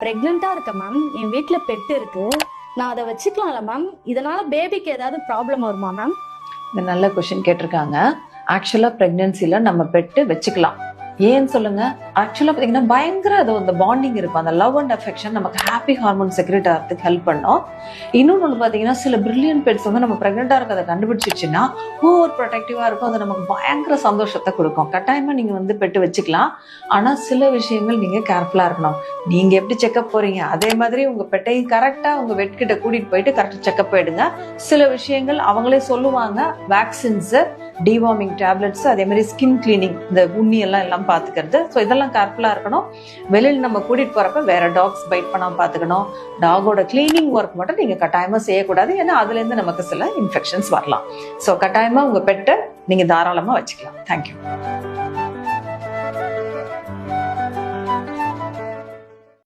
பிரெக்னெண்டா இருக்கேன் மேம். என் வீட்ல பெட் இருக்கு. நான் அதை வச்சுக்கலாம்ல மேம்? இதனால பேபிக்கு ஏதாவது ப்ராப்ளம் வருமா மேம்? இந்த நல்ல கொஸ்டின் கேட்டிருக்காங்க. ஆக்சுவலா பிரெக்னன்சில நம்ம பெட்டு வச்சுக்கலாம். ஏன்னு சொல்லுங்க. ஆக்சுவலா பாத்தீங்கன்னா பயங்கர அது அந்த பாண்டிங் இருக்கும். அந்த லவ் அண்ட் அஃபெக்ஷன் நமக்கு ஹாப்பி ஹார்மோன் செக்ரேட் ஆகிறதுக்கு ஹெல்ப் பண்ணும். இன்னொன்று ஒன்று பாத்தீங்கன்னா சில பிரில்லியன் பெட்ஸ் வந்து நம்ம பிரெக்னெண்டா இருக்கிறத கண்டுபிடிச்சிச்சுன்னா ஓவர் ப்ரொடெக்டிவா இருக்கும். அது நமக்கு பயங்கர சந்தோஷத்தை கொடுக்கும். கட்டாயமா நீங்க வந்து பெட்டு வச்சுக்கலாம். ஆனா சில விஷயங்கள் நீங்க கேர்ஃபுல்லா இருக்கணும். நீங்க எப்படி செக்அப் போறீங்க அதே மாதிரி உங்க பெட்டையும் கரெக்டா உங்க வெட் கிட்ட கூட்டிட்டு போயிட்டு கரெக்டா செக்அப் போயிடுங்க. சில விஷயங்கள் அவங்களே சொல்லுவாங்க. வேக்சின்ஸ், டிவார்மிங் டேப்லெட்ஸ், அதே மாதிரி ஸ்கின் கிளீனிங், இந்த உண்ணி எல்லாம் பாத்துக்கிறது. ஸோ இதெல்லாம் கேர்ஃபுல்லா இருக்கணும். வெளியில் நம்ம கூட்டிட்டு போறப்ப வேற டாக்ஸ் பைட் பண்ணாம பாத்துக்கணும். டாகோட கிளீனிங் ஒர்க் மட்டும் நீங்க கட்டாயமா செய்யக்கூடாது. ஏன்னா அதுல இருந்து நமக்கு சில இன்ஃபெக்ஷன்ஸ் வரலாம். ஸோ கட்டாயமா உங்க பெட்டை நீங்க தாராளமா வச்சுக்கலாம். தேங்க்யூ.